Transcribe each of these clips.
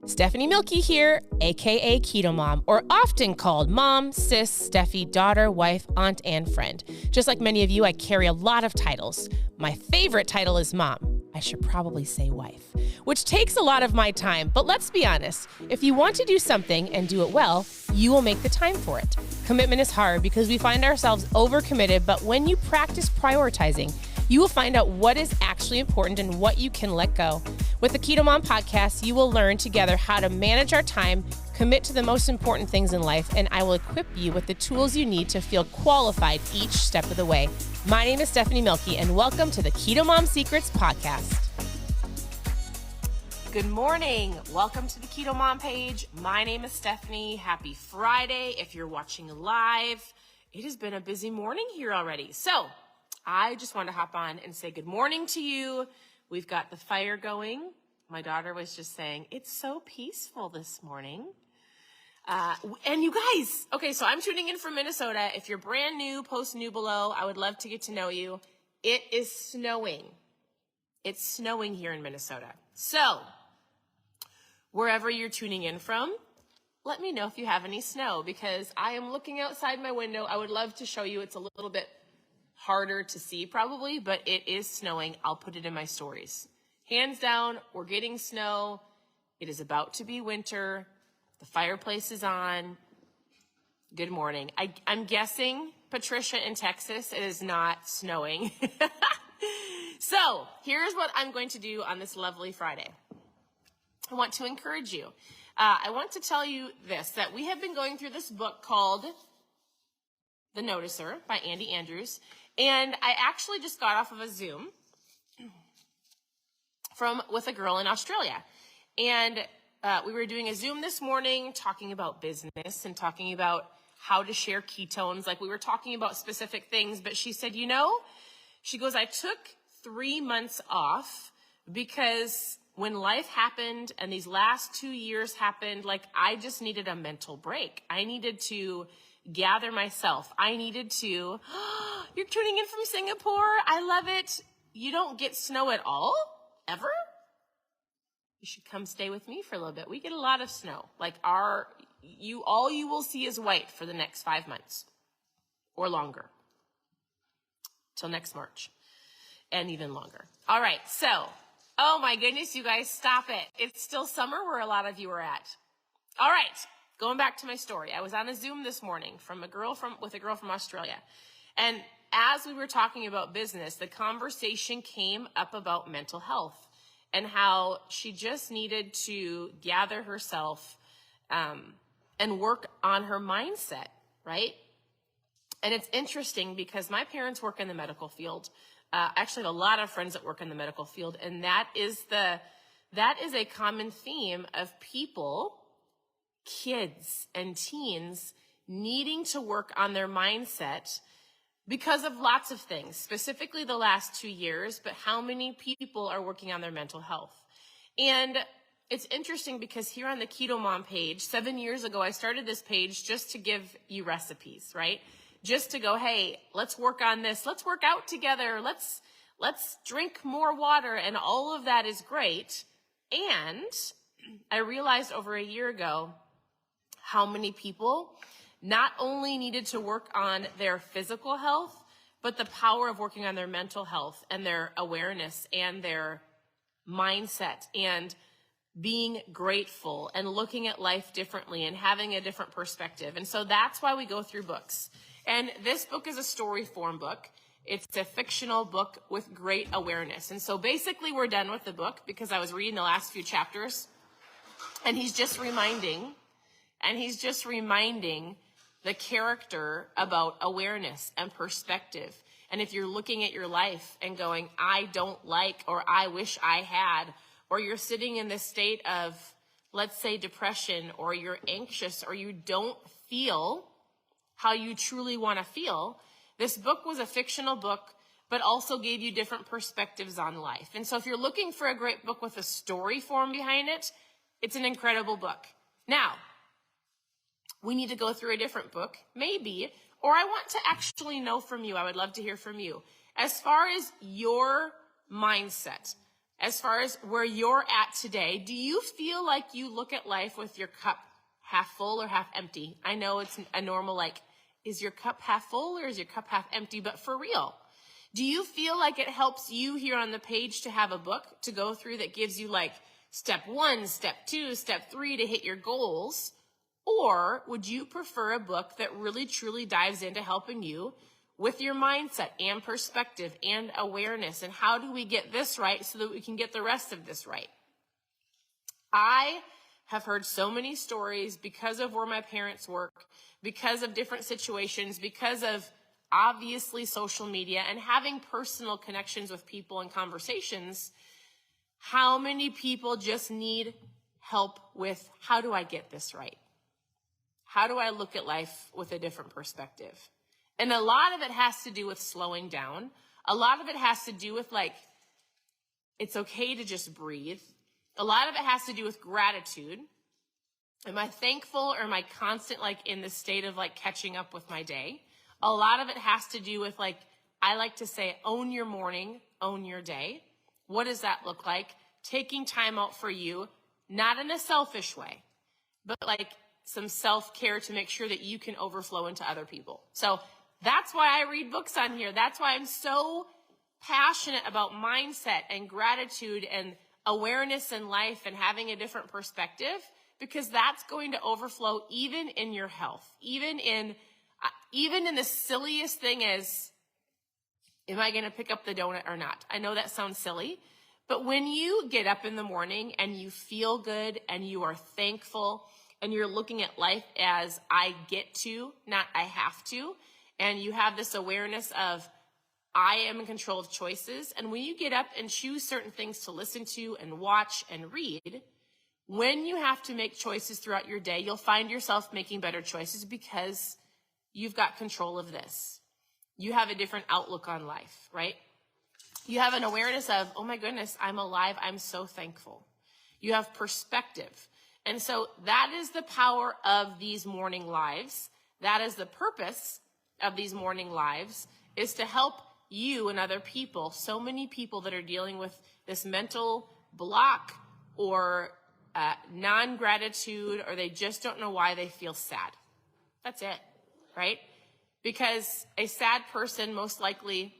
Stephanie Milky here, aka Keto Mom, or often called mom, sis, Steffi, daughter, wife, aunt, and friend. Just like many of you, I carry a lot of titles. My favorite title is mom. I should probably say wife, which takes a lot of my time. But let's be honest, if you want to do something and do it well, you will make the time for it. Commitment is hard because we find ourselves overcommitted, but when you practice prioritizing, you will find out what is actually important and what you can let go. With the Keto Mom podcast, you will learn together how to manage our time, commit to the most important things in life, and I will equip you with the tools you need to feel qualified each step of the way. My name is Stephanie Milky, and welcome to the Keto Mom Secrets podcast. Good morning. Welcome to the Keto Mom page. My name is Stephanie. Happy Friday if you're watching live. It has been a busy morning here already. So I just want to hop on and say good morning to you. We've got the fire going. My daughter was just saying, it's so peaceful this morning. And you guys, okay, so I'm tuning in from Minnesota. If you're brand new, post new below. I would love to get to know you. It is snowing. It's snowing here in Minnesota. So wherever you're tuning in from, let me know if you have any snow because I am looking outside my window. I would love to show you. It's a little bit harder to see probably, but it is snowing. I'll put it in my stories. Hands down, we're getting snow. It is about to be winter. The fireplace is on. Good morning. I'm guessing, Patricia in Texas, it is not snowing. So here's what I'm going to do on this lovely Friday. I want to encourage you. I want to tell you this, that we have been going through this book called The Noticer by Andy Andrews. And I actually just got off of a Zoom with a girl in Australia. And we were doing a Zoom this morning talking about business and talking about how to share ketones. Like we were talking about specific things, but she said, she goes, I took 3 months off because when life happened and these last 2 years happened, like I just needed a mental break. I needed to gather myself. I needed to, you're tuning in from Singapore. I love it. You don't get snow at all, ever? You should come stay with me for a little bit. We get a lot of snow. Like all you will see is white for the next 5 months or longer till next March and even longer. All right. So, oh my goodness, you guys, stop it. It's still summer where a lot of you are at. All right. Going back to my story, I was on a Zoom this morning with a girl from Australia. And as we were talking about business, the conversation came up about mental health and how she just needed to gather herself and work on her mindset, right? And it's interesting because my parents work in the medical field. Actually, a lot of friends that work in the medical field. And that is a common theme of people, kids and teens needing to work on their mindset because of lots of things, specifically the last 2 years, but how many people are working on their mental health? And it's interesting because here on the Keto Mom page, 7 years ago, I started this page just to give you recipes, right? Just to go, hey, let's work on this. Let's work out together. Let's drink more water. And all of that is great. And I realized over a year ago how many people not only needed to work on their physical health, but the power of working on their mental health and their awareness and their mindset and being grateful and looking at life differently and having a different perspective. And so that's why we go through books. And this book is a story form book. It's a fictional book with great awareness. And so basically we're done with the book because I was reading the last few chapters and he's just reminding the character about awareness and perspective. And if you're looking at your life and going, I don't like, or I wish I had, or you're sitting in this state of, let's say, depression, or you're anxious, or you don't feel how you truly want to feel, this book was a fictional book, but also gave you different perspectives on life. And so if you're looking for a great book with a story form behind it, it's an incredible book. Now, we need to go through a different book, maybe, or I want to actually know from you. I would love to hear from you. As far as your mindset, as far as where you're at today, do you feel like you look at life with your cup half full or half empty? I know it's a normal, like, is your cup half full or is your cup half empty? But for real, do you feel like it helps you here on the page to have a book to go through that gives you like step 1, step 2, step 3 to hit your goals? Or would you prefer a book that really truly dives into helping you with your mindset and perspective and awareness? And how do we get this right so that we can get the rest of this right? I have heard so many stories because of where my parents work, because of different situations, because of obviously social media and having personal connections with people and conversations, how many people just need help with, how do I get this right? How do I look at life with a different perspective? And a lot of it has to do with slowing down. A lot of it has to do with like, it's okay to just breathe. A lot of it has to do with gratitude. Am I thankful or am I constant like in the state of like catching up with my day? A lot of it has to do with like, I like to say, own your morning, own your day. What does that look like? Taking time out for you, not in a selfish way, but like some self-care to make sure that you can overflow into other people. So that's why I read books on here. That's why I'm so passionate about mindset and gratitude and awareness in life and having a different perspective, because that's going to overflow even in your health, even in the silliest thing as, am I going to pick up the donut or not? I know that sounds silly, but when you get up in the morning and you feel good and you are thankful and you're looking at life as I get to, not I have to, and you have this awareness of I am in control of choices. And when you get up and choose certain things to listen to and watch and read, when you have to make choices throughout your day, you'll find yourself making better choices because you've got control of this. You have a different outlook on life, right? You have an awareness of, oh my goodness, I'm alive. I'm so thankful. You have perspective. And so that is the power of these morning lives. That is the purpose of these morning lives, is to help you and other people, so many people that are dealing with this mental block or non-gratitude, or they just don't know why they feel sad. That's it, right? Because a sad person most likely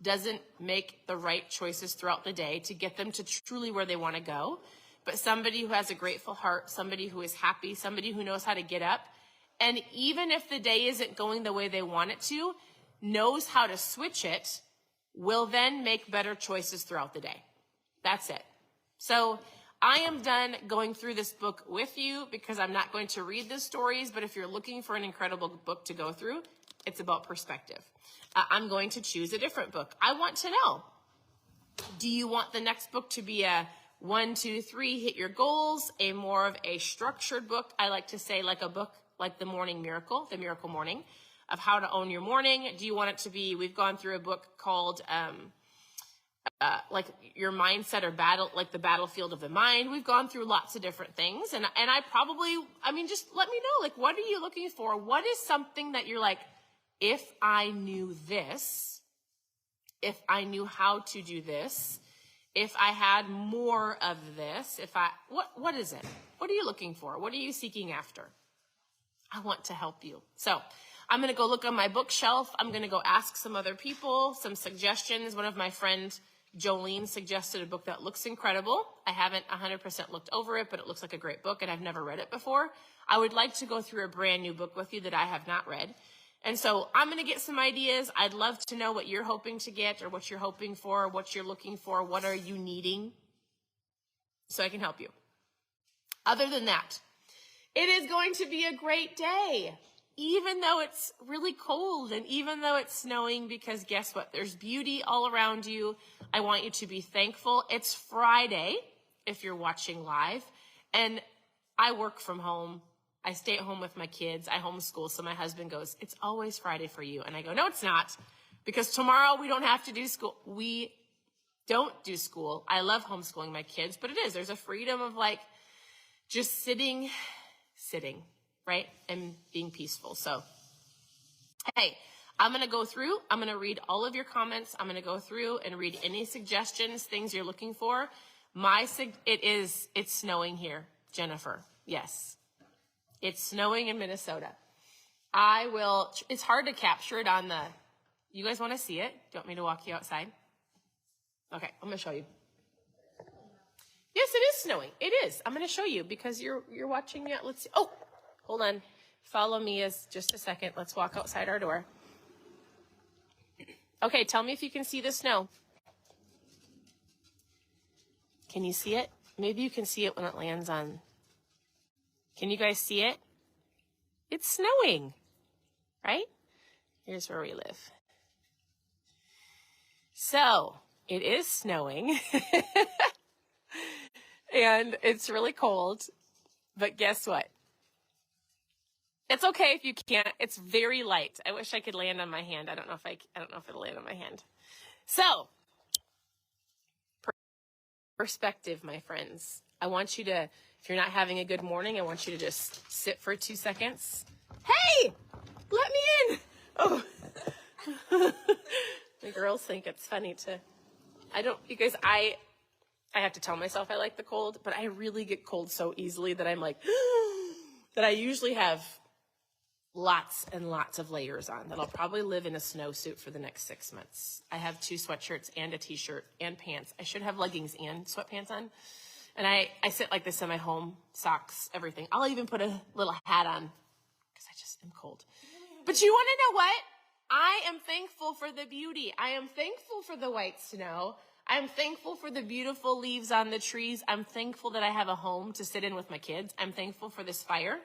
doesn't make the right choices throughout the day to get them to truly where they want to go. But somebody who has a grateful heart, somebody who is happy, somebody who knows how to get up, and even if the day isn't going the way they want it to, knows how to switch it, will then make better choices throughout the day. That's it. So I am done going through this book with you because I'm not going to read the stories, but if you're looking for an incredible book to go through, it's about perspective. I'm going to choose a different book. I want to know, do you want the next book to be a 1, 2, 3, hit your goals, a more of a structured book? I like to say like a book like The Morning Miracle, The Miracle Morning, of how to own your morning. Do you want it to be, we've gone through a book called like your mindset or battle, like the battlefield of the mind. We've gone through lots of different things. And just let me know, like, what are you looking for? What is something that you're like, if I knew this, if I knew how to do this, if I had more of this, what is it? What are you looking for? What are you seeking after? I want to help you. So I'm going to go look on my bookshelf. I'm going to go ask some other people some suggestions. One of my friends, Jolene, suggested a book that looks incredible. I haven't 100% looked over it, but it looks like a great book, and I've never read it before. I would like to go through a brand new book with you that I have not read. And so I'm going to get some ideas. I'd love to know what you're hoping to get, or what you're hoping for, what you're looking for, what are you needing, so I can help you. Other than that, it is going to be a great day, even though it's really cold and even though it's snowing, because guess what? There's beauty all around you. I want you to be thankful. It's Friday if you're watching live, and I work from home. I stay at home with my kids. I homeschool. So my husband goes, it's always Friday for you. And I go, no, it's not, because tomorrow we don't have to do school. We don't do school. I love homeschooling my kids, but it is. There's a freedom of like just sitting, right? And being peaceful. So, hey, I'm going to go through. I'm going to read all of your comments. I'm going to go through and read any suggestions, things you're looking for. It's snowing here, Jennifer. Yes. It's snowing in Minnesota. It's hard to capture it on you guys want to see it? Do you want me to walk you outside? Okay, I'm going to show you. Yes, it is snowing. It is. I'm going to show you because you're watching it. Let's see. Oh, hold on. Follow me just a second. Let's walk outside our door. Okay, tell me if you can see the snow. Can you see it? Maybe you can see it when it lands on. Can you guys see it? It's snowing, right? Here's where we live. So, it is snowing. And it's really cold. But guess what? It's okay if you can't. It's very light. I wish I could land on my hand. I don't know if it'll land on my hand. So, perspective, my friends. I want you to, if you're not having a good morning, I want you to just sit for 2 seconds. Hey, let me in. Oh, the girls think it's funny because I have to tell myself I like the cold, but I really get cold so easily that I'm like, that I usually have lots and lots of layers on, that I'll probably live in a snowsuit for the next 6 months. I have 2 sweatshirts and a t-shirt and pants. I should have leggings and sweatpants on. And I sit like this in my home, socks, everything. I'll even put a little hat on because I just am cold. But you want to know what? I am thankful for the beauty. I am thankful for the white snow. I'm thankful for the beautiful leaves on the trees. I'm thankful that I have a home to sit in with my kids. I'm thankful for this fire.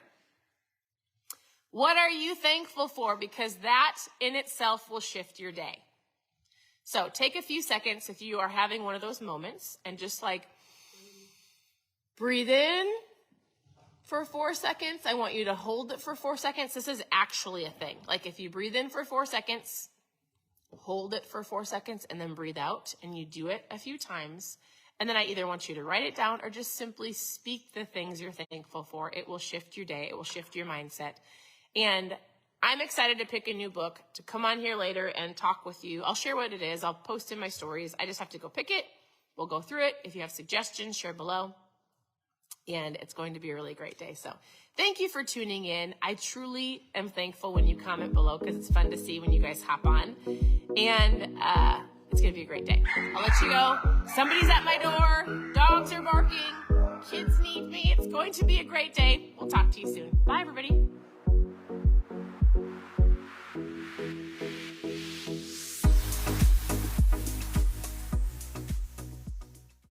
What are you thankful for? Because that in itself will shift your day. So take a few seconds if you are having one of those moments and just breathe in for 4 seconds. I want you to hold it for 4 seconds. This is actually a thing. If you breathe in for 4 seconds, hold it for 4 seconds, and then breathe out. And you do it a few times. And then I either want you to write it down or just simply speak the things you're thankful for. It will shift your day. It will shift your mindset. And I'm excited to pick a new book to come on here later and talk with you. I'll share what it is. I'll post in my stories. I just have to go pick it. We'll go through it. If you have suggestions, share below. And it's going to be a really great day. So thank you for tuning in. I truly am thankful when you comment below because it's fun to see when you guys hop on. And it's going to be a great day. I'll let you go. Somebody's at my door. Dogs are barking. Kids need me. It's going to be a great day. We'll talk to you soon. Bye, everybody.